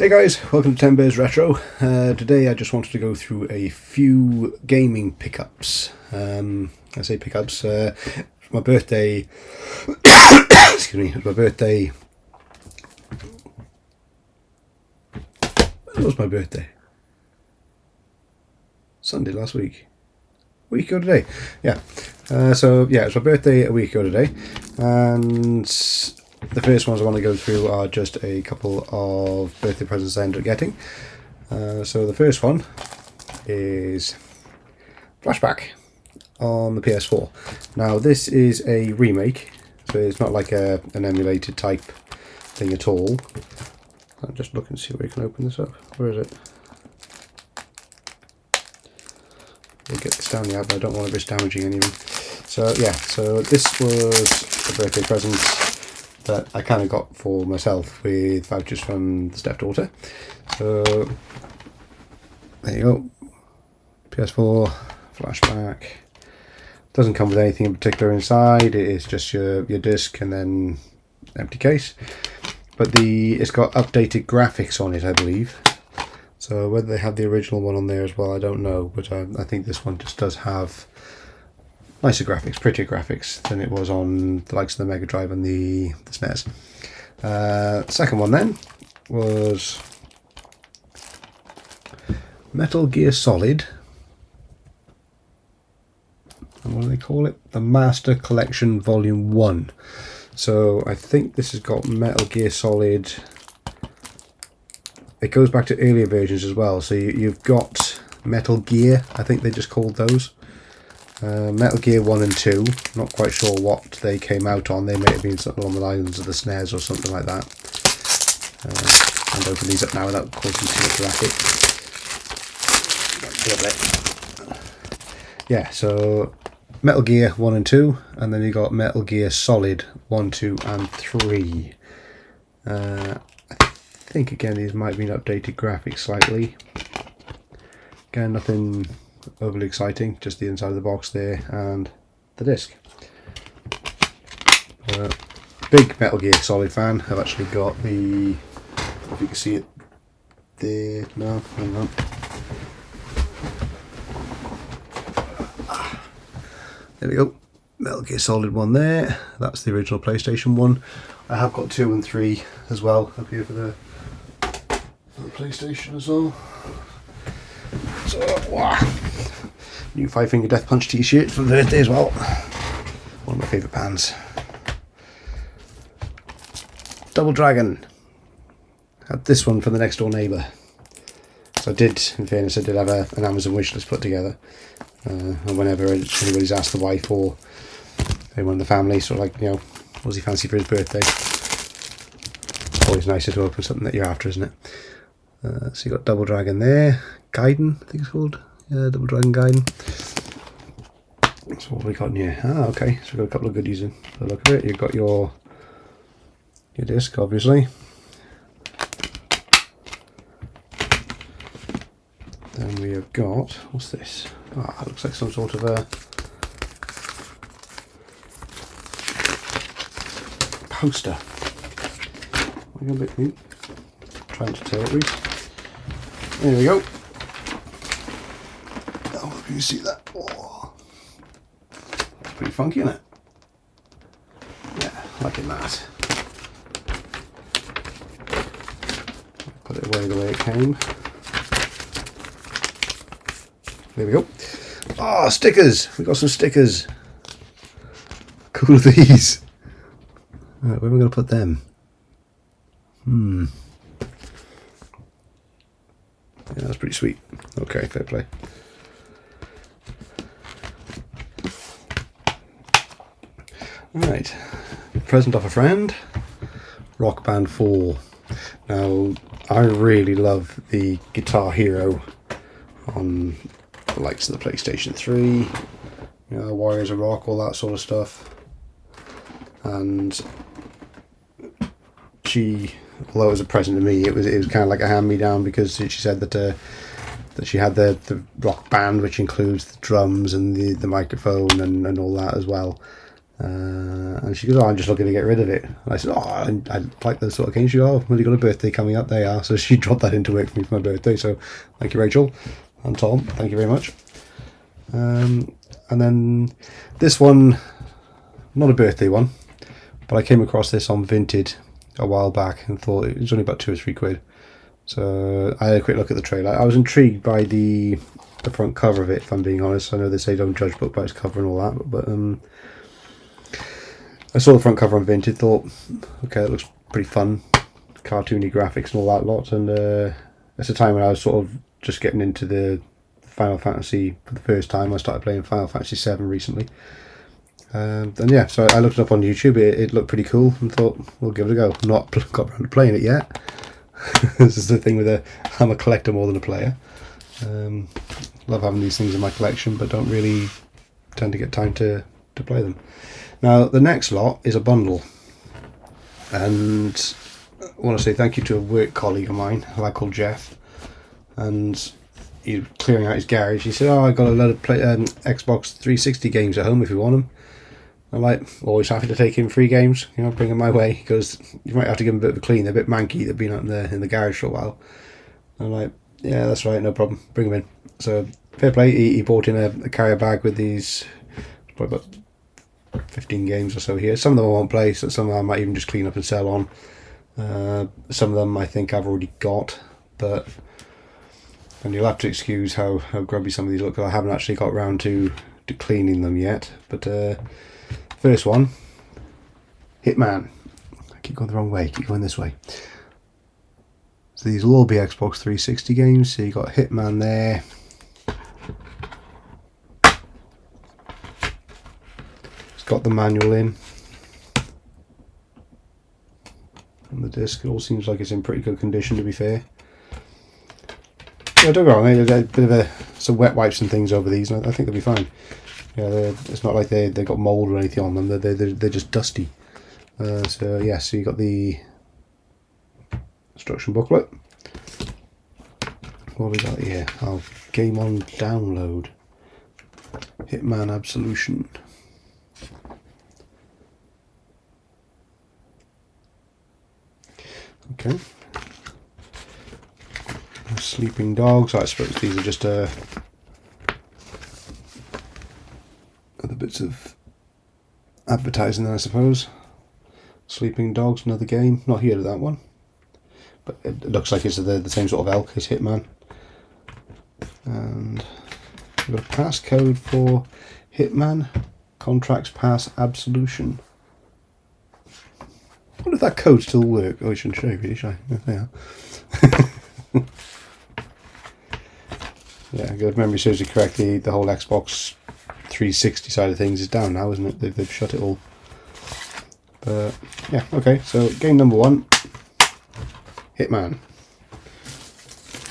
Hey guys, welcome to 10 Bears Retro. Today I just wanted to go through a few gaming pickups. I say pickups, my birthday, excuse me, it was my birthday, when was my birthday? Sunday last week. A week ago today, yeah. So yeah, it was my birthday a week ago today, and the first ones I want to go through are just a couple of birthday presents I ended up getting. So the first one is Flashback on the PS4. Now this is a remake, so it's not like an emulated type thing at all. I'll just look and see where you can open this up. Where is it? We'll get this down the out, but I don't want to risk damaging anything. So yeah, so this was a birthday present that I kind of got for myself with vouchers from the stepdaughter. So there you go, PS4 Flashback. Doesn't come with anything in particular inside. It is just your disc and then empty case. But it's got updated graphics on it, I believe. So whether they have the original one on there as well, I don't know. But I think this one just does have nicer graphics, prettier graphics than it was on the likes of the Mega Drive and the SNES. Second one then was Metal Gear Solid. And what do they call it? The Master Collection Volume 1. So I think this has got Metal Gear Solid. It goes back to earlier versions as well. So you've got Metal Gear, I think they just called those. Metal Gear 1 and 2, not quite sure what they came out on. They may have been something along the lines of the SNES or something like that. And open these up now without causing too much racket. Yeah, so Metal Gear 1 and 2, and then you got Metal Gear Solid 1, 2 and 3. I think again these might have been updated graphics slightly. Again, nothing overly exciting, just the inside of the box there and the disc. Big Metal Gear Solid fan. I've actually got the, if you can see it there, no, hang on. There we go, Metal Gear Solid 1 there. That's the original PlayStation 1. I have got 2 and 3 as well up here for the PlayStation as well. So, wow. New 5 Finger Death Punch t-shirt for the birthday as well. One of my favourite bands. Double Dragon. Had this one from the next door neighbour. So I did, in fairness, I did have an Amazon wishlist put together. And whenever anybody's asked the wife or anyone in the family, sort of like, you know, what does he fancy for his birthday? It's always nicer to open something that you're after, isn't it? So you got Double Dragon there. Gaiden, I think it's called. Yeah, Double Dragon Gaiden. So what have we got in here? Ah, okay. So we've got a couple of goodies in. For the look of it, you've got your disc, obviously. Then we have got, what's this? Ah, it looks like some sort of a poster. I'm a bit neat. Trying to tear it loose. There we go. Oh, if you can see that. Oh. That's pretty funky, isn't it? Yeah, liking that. Put it away the way it came. There we go. Ah, stickers! We got some stickers. Cool are these? Right, where am I going to put them? Yeah, that's pretty sweet. Okay, fair play. Right, present off a friend. Rock Band 4. Now, I really love the Guitar Hero on the likes of the PlayStation 3, you know, Warriors of Rock, all that sort of stuff. And she, although it was a present to me, it was kind of like a hand-me-down, because she said that she had the Rock Band, which includes the drums and the microphone and all that as well. And she goes, "Oh, I'm just looking to get rid of it." And I said, "Oh, I like those sort of games." She goes, "Oh, well, you got a birthday coming up." They are. So she dropped that into work for me for my birthday. So thank you, Rachel and Tom. Thank you very much. And then this one, not a birthday one, but I came across this on Vinted a while back and thought it was only about £2 or £3. So I had a quick look at the trailer. I was intrigued by the front cover of it, if I'm being honest. I know they say don't judge book by its cover and all that, but I saw the front cover on Vinted, thought, okay, it looks pretty fun, cartoony graphics and all that lot, and it's a time when I was sort of just getting into the Final Fantasy for the first time. I started playing Final Fantasy 7 recently. And yeah, so I looked it up on YouTube, it looked pretty cool, and thought, we'll give it a go. Not got around to playing it yet. This is the thing with I'm a collector more than a player. Love having these things in my collection, but don't really tend to get time to play them. Now, the next lot is a bundle, and I want to say thank you to a work colleague of mine, a lad called Jeff, and he's clearing out his garage. He said, "Oh, I got a load of Xbox 360 games at home if you want them." I'm like, always happy to take in free games, bring them my way. He goes, "You might have to give them a bit of a clean, they're a bit manky, they've been out in the garage for a while." I'm like, "Yeah, that's right, no problem, bring them in." So, fair play, he bought in a carrier bag with these, probably about 15 games or so here. Some of them I won't play, so some of them I might even just clean up and sell on. Some of them I think I've already got, and you'll have to excuse how grubby some of these look, because I haven't actually got around to cleaning them yet. But first one, Hitman. I keep going the wrong way, keep going this way. So these will all be Xbox 360 games. So you got Hitman there. It's got the manual in. On the disc, it all seems like it's in pretty good condition, to be fair. Yeah, don't go wrong, there's a bit of some wet wipes and things over these, and I think they'll be fine. Yeah, it's not like they've got mould or anything on them, they're just dusty. So yeah, so you got the instruction booklet. What have we got here? Oh, game on download. Hitman Absolution. Okay. Sleeping Dogs. I suppose these are just other bits of advertising there, I suppose. Sleeping Dogs, another game. Not heard of that one, but it looks like it's the same sort of ilk as Hitman. And we've got a passcode for Hitman Contracts Pass Absolution. I wonder if that code still works. Oh, I shouldn't show you, really, should I? Yeah. Yeah, if memory serves me correctly, the whole Xbox 360 side of things is down now, isn't it? They've shut it all. But yeah, okay. So game number one, Hitman.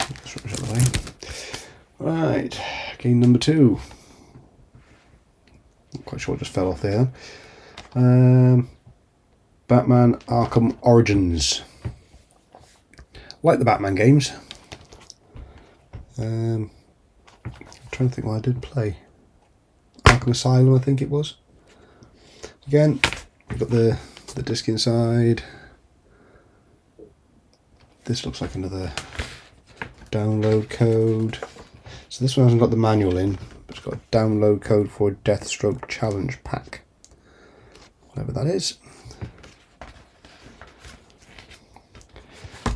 Let's rush out of the way. Right, game number two. Not quite sure what just fell off there. Batman Arkham Origins. Like the Batman games. I'm trying to think what I did play. Arkham Asylum, I think it was. Again, we've got the disc inside. This looks like another download code. So this one hasn't got the manual in, but it's got a download code for a Deathstroke Challenge Pack. Whatever that is.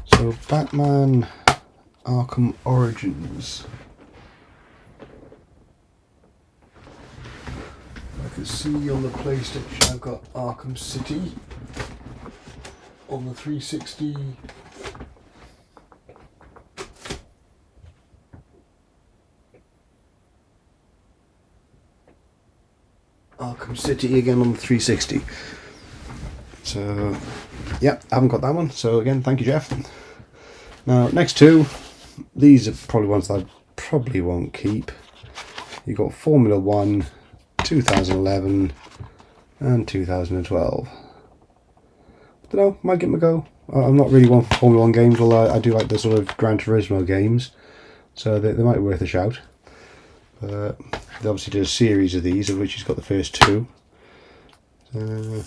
So Batman Arkham Origins. I can see on the PlayStation I've got Arkham City. On the 360, Arkham City again on the 360. So yeah, I haven't got that one. So again, thank you, Jeff. Now, next two, these are probably ones that I probably won't keep. You've got Formula 1, 2011 and 2012. Don't know, might give them a go. I'm not really one for Formula 1 games, although I do like the sort of Gran Turismo games, so they might be worth a shout. They obviously did a series of these, of which he's got the first two. Well,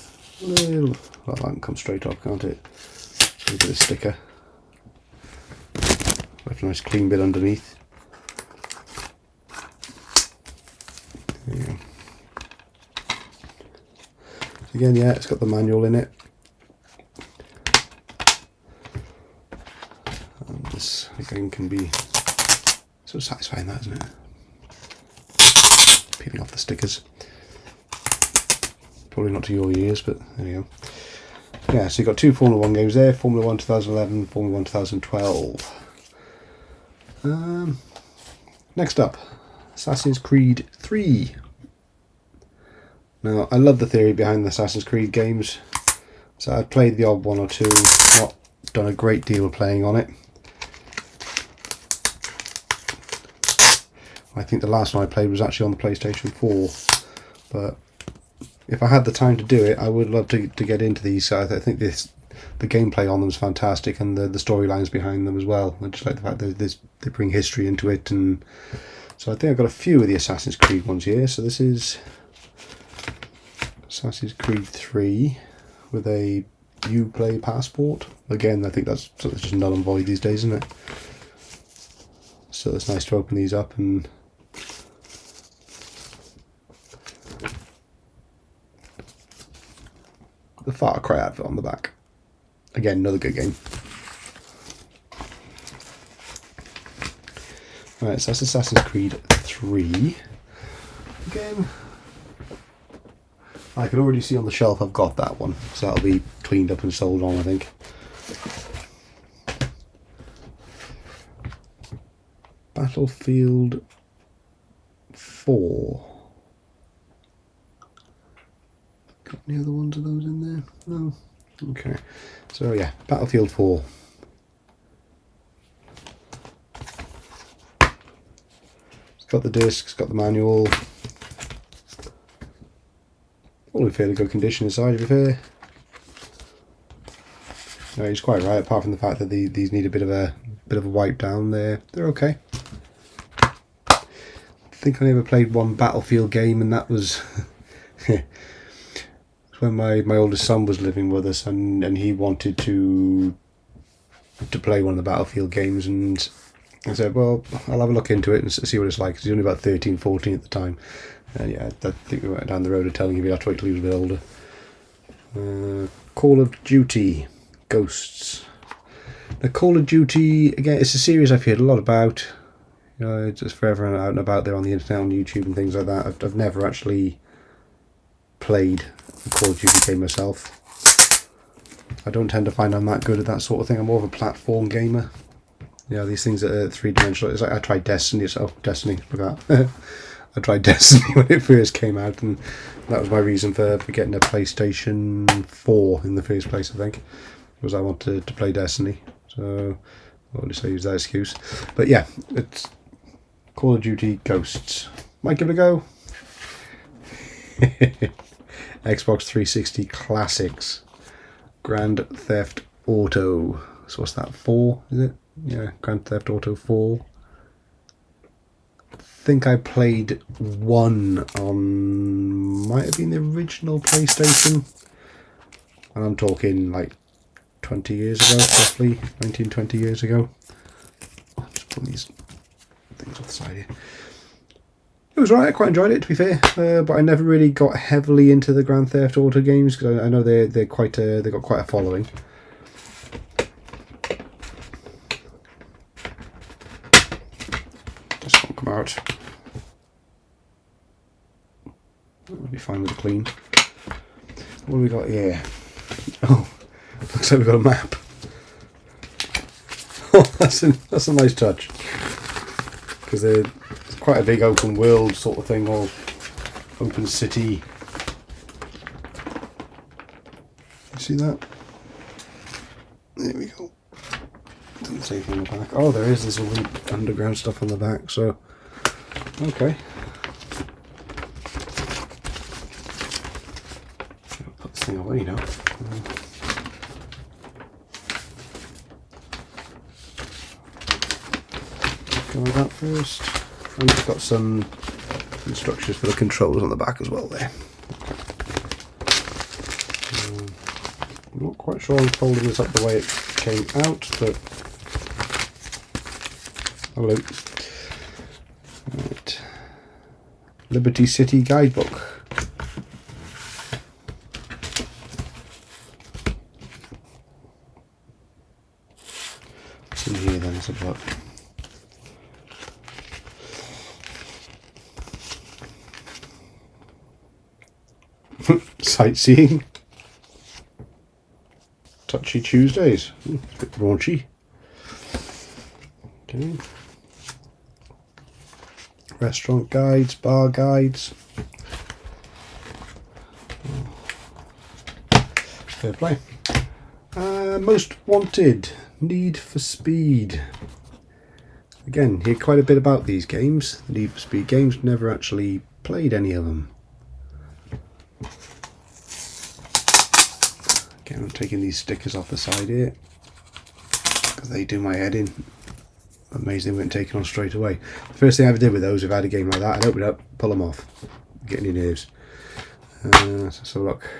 that can come straight off, can't it? Look at this sticker. Got a nice clean bit underneath. There you go. Again, yeah, it's got the manual in it. And this again can be so satisfying, that, isn't it? Peeling off the stickers. Probably not to your ears, but there you go. Yeah, so you've got 2 Formula 1 games there, Formula 1 2011, Formula 1 2012. Next up, Assassin's Creed 3. Now, I love the theory behind the Assassin's Creed games. So I've played the odd one or two, not done a great deal of playing on it. I think the last one I played was actually on the PlayStation 4, but if I had the time to do it, I would love to get into these. I think the gameplay on them is fantastic, and the storylines behind them as well. I just like the fact that they bring history into it, and so I think I've got a few of the Assassin's Creed ones here. So this is Assassin's Creed 3 with a Uplay passport. Again, I think that's just null and void these days, isn't it? So it's nice to open these up and the Far Cry advert on the back. Again, another good game. Right, so that's Assassin's Creed 3. Again, I can already see on the shelf I've got that one, so that'll be cleaned up and sold on, I think. Battlefield 4. Got any other ones of those in there? No. Okay. So yeah, Battlefield 4. It's got the disc, it's got the manual. All in fairly good condition inside, to be fair. No, he's quite right. Apart from the fact that these need a bit of a wipe down, they're okay. I think I never played one Battlefield game, and that was when my oldest son was living with us, and he wanted to play one of the Battlefield games, and I said, well, I'll have a look into it and see what it's like. 'Cause he was only about 13, 14 at the time. And yeah, I think we went down the road of telling him he'd have to wait till he was a bit older. Call of Duty Ghosts. Now, Call of Duty, again, it's a series I've heard a lot about. You know, it's just forever out and about there on the internet, on YouTube and things like that. I've never actually played a Call of Duty game myself. I don't tend to find I'm that good at that sort of thing. I'm more of a platform gamer. You know, these things that are three-dimensional. It's like I tried Destiny. Destiny, forgot. I tried Destiny when it first came out, and that was my reason for getting a PlayStation 4 in the first place, I think, was I wanted to play Destiny. So, well, at least I use that excuse. But yeah, it's Call of Duty Ghosts. Might give it a go. Xbox 360 Classics. Grand Theft Auto. So what's that, 4, is it? Yeah, Grand Theft Auto 4. I think I played 1 on, might have been the original PlayStation. And I'm talking like 20 years ago, roughly 19, 20 years ago. Oh, just putting these things off the side here. It was alright, I quite enjoyed it, to be fair, but I never really got heavily into the Grand Theft Auto games, because I know they've got quite a following. This won't come out. We'll be fine with the clean. What have we got here? Oh, looks like we've got a map. Oh, that's a nice touch, because it's quite a big open world sort of thing, or open city. You see that? There we go. Doesn't say anything on the back. Oh, there's all the underground stuff on the back, so okay. I'll put this thing away now. Go with that first. And it's got some instructions for the controls on the back as well there. I'm not quite sure I'm folding this up the way it came out, but hello. Right. Liberty City Guidebook. What's in here then? Let's have a look. Sightseeing. Touchy Tuesdays. A bit raunchy. Okay. Restaurant guides, bar guides. Fair play. Most Wanted. Need for Speed. Again, hear quite a bit about these games. The Need for Speed games. Never actually played any of them. Again, I'm taking these stickers off the side here because they do my head in. Amazing they weren't taken on straight away. The first thing I ever did with those, if I had a game like that, I'd open it up, pull them off, get any nerves. So look,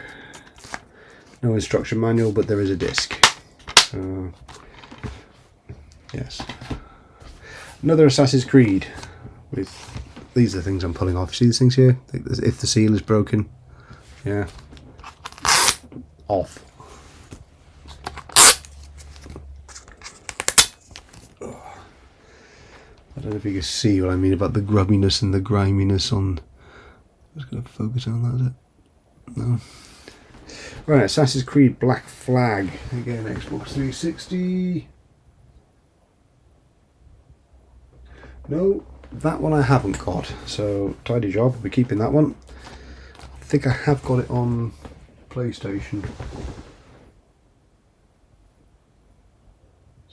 no instruction manual, but there is a disc. Yes, another Assassin's Creed. With these are the things I'm pulling off. See these things here? If the seal is broken, yeah, off. I don't know if you can see what I mean about the grubbiness and the griminess on. I'm just going to focus on that, is it? No. Right, Assassin's Creed Black Flag. Again, Xbox 360. No, that one I haven't got. So, tidy job. We'll be keeping that one. I think I have got it on PlayStation.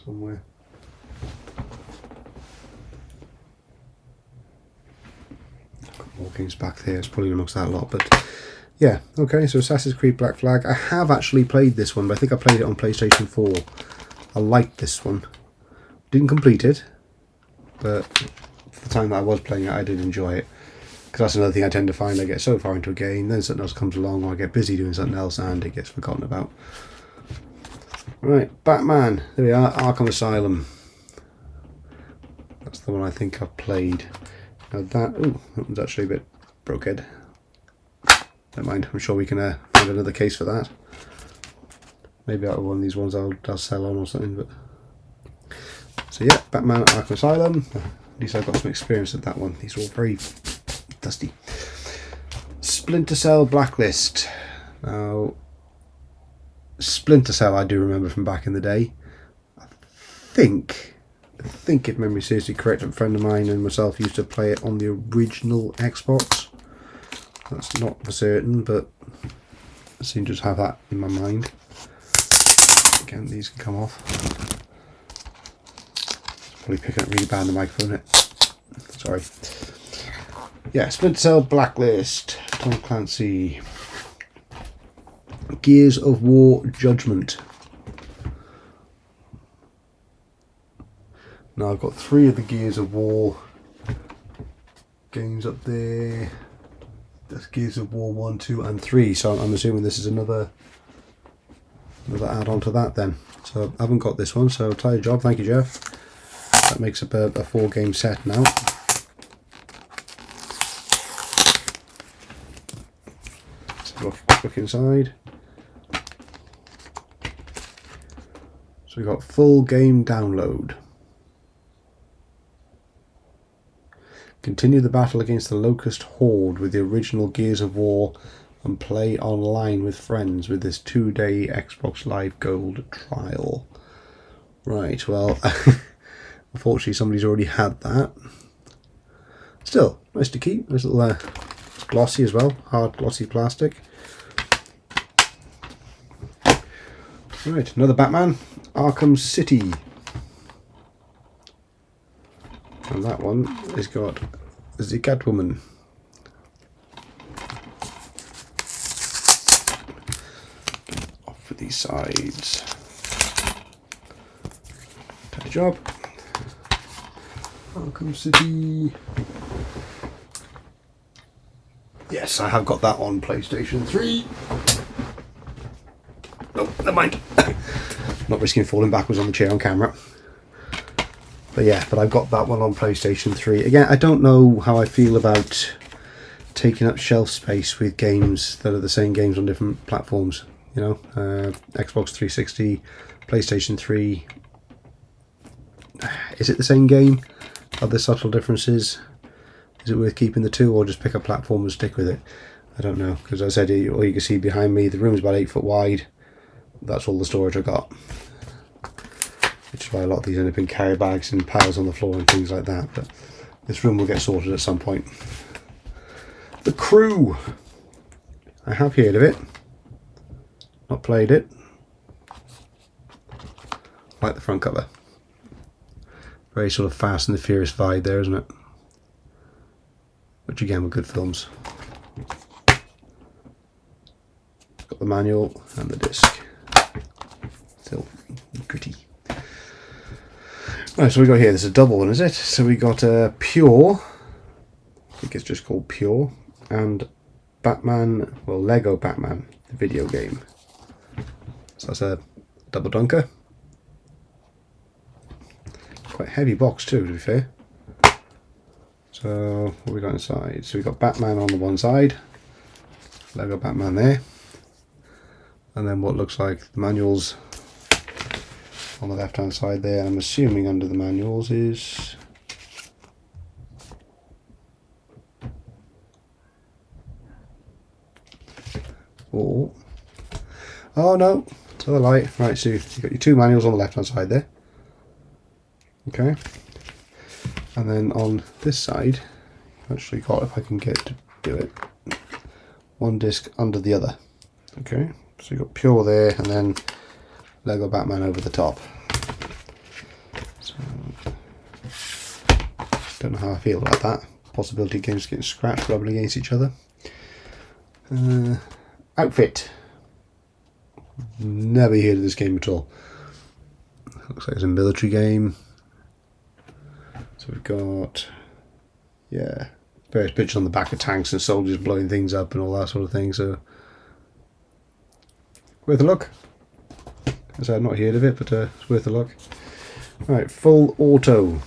Somewhere. More games back there, it's probably amongst that a lot, but yeah, okay, so Assassin's Creed Black Flag. I have actually played this one, but I think I played it on PlayStation 4. I liked this one. Didn't complete it, but for the time that I was playing it, I did enjoy it. Because that's another thing I tend to find. I get so far into a game, then something else comes along, or I get busy doing something else, and it gets forgotten about. Right, Batman. There we are, Arkham Asylum. That's the one I think I've played. Now that one's actually a bit brokehead. Don't mind, I'm sure we can find another case for that. Maybe out of one of these ones I'll sell on or something. But so yeah, Batman Arkham Asylum. At least I've got some experience with that one. These are all very dusty. Splinter Cell Blacklist. Now, Splinter Cell I do remember from back in the day. I think if memory serves me correct, a friend of mine and myself used to play it on the original Xbox. That's not for certain, but I seem to just have that in my mind. Again, these can come off. Probably picking up really bad on the microphone. Sorry. Yeah, Splinter Cell Blacklist. Tom Clancy. Gears of War Judgment. Now I've got 3 of the Gears of War games up there. That's Gears of War 1, 2 and 3. So I'm assuming this is another add-on to that then. So I haven't got this one, so tidy job. Thank you, Jeff. That makes up a 4-game set now. Let's look inside. So we've got full game download. Continue the battle against the Locust Horde with the original Gears of War and play online with friends with this 2-day Xbox Live Gold trial. Right, well, unfortunately somebody's already had that. Still, nice to keep. Nice little, it's glossy as well, hard glossy plastic. Right, another Batman, Arkham City. And that one has got the Catwoman. Off with these sides. Good job. Arkham City. Yes, I have got that on PlayStation 3. Oh, never mind. Not risking falling backwards on the chair on camera. But yeah, but I've got that one on PlayStation 3. Again, I don't know how I feel about taking up shelf space with games that are the same games on different platforms. You know, Xbox 360, PlayStation 3. Is it the same game? Are there subtle differences? Is it worth keeping the two, or just pick a platform and stick with it? I don't know, because as I said, all you can see behind me, the room's about 8 foot wide. That's all the storage I got. Which is why a lot of these end up in carry bags and piles on the floor and things like that. But this room will get sorted at some point. The Crew. I have heard of it. Not played it. Like the front cover. Very sort of Fast and the Furious vibe there, isn't it? Which again were good films. Got the manual and the disc. Still gritty. Right, so we got here, there's a double one, is it? So we got Pure, I think it's just called Pure, and Batman, well, Lego Batman, the video game. So that's a double dunker. Quite heavy box too, to be fair. So what we got inside? So we got Batman on the one side, Lego Batman there, and then what looks like the manuals on the left hand side there. I'm assuming under the manuals is oh no, to the light. Right, so you've got your two manuals on the left hand side there. Okay, and then on this side I've actually got, if I can get to do it, one disc under the other. Okay, so you've got Pure there and then Lego Batman over the top. So, don't know how I feel about that. Possibility of games getting scratched, rubbing against each other. Outfit. Never heard of this game at all. Looks like it's a military game. So we've got, yeah, various pictures on the back of tanks and soldiers blowing things up and all that sort of thing. So worth a look. As I've not heard of it, but it's worth a look. Right, Full Auto.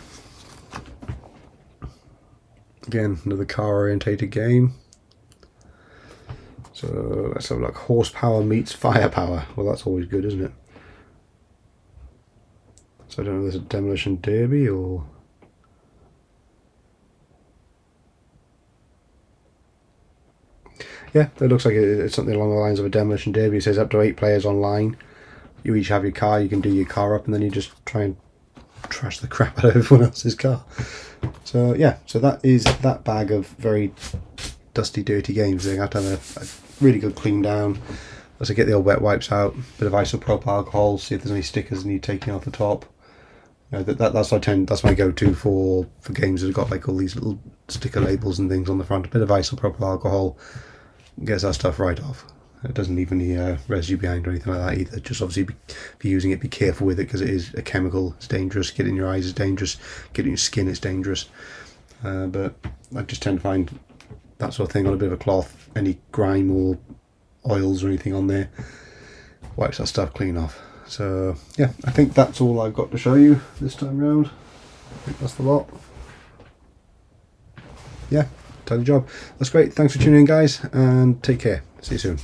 Again, another car orientated game. So let's have a look. Horsepower meets firepower. Well, that's always good, isn't it? So I don't know if there's a demolition derby or... Yeah, it looks like it's something along the lines of a demolition derby. It says up to 8 players online. You each have your car, you can do your car up, and then you just try and trash the crap out of everyone else's car. So yeah, so that is that bag of very dusty, dirty games. They have to have a really good clean down. As I get the old wet wipes out, bit of isopropyl alcohol, see if there's any stickers that need taking off the top. You know, that's my go-to for games that have got like all these little sticker labels and things on the front. A bit of isopropyl alcohol gets that stuff right off. It doesn't leave any residue behind or anything like that either. Just obviously, if you're using it, be careful with it because it is a chemical. It's dangerous. Get it in your eyes is dangerous. Get it in your skin, it's dangerous. But I just tend to find that sort of thing on a bit of a cloth. Any grime or oils or anything on there, wipes that stuff clean off. So yeah, I think that's all I've got to show you this time round. I think that's the lot. Yeah, done the job. That's great. Thanks for tuning in, guys, and take care. See you soon.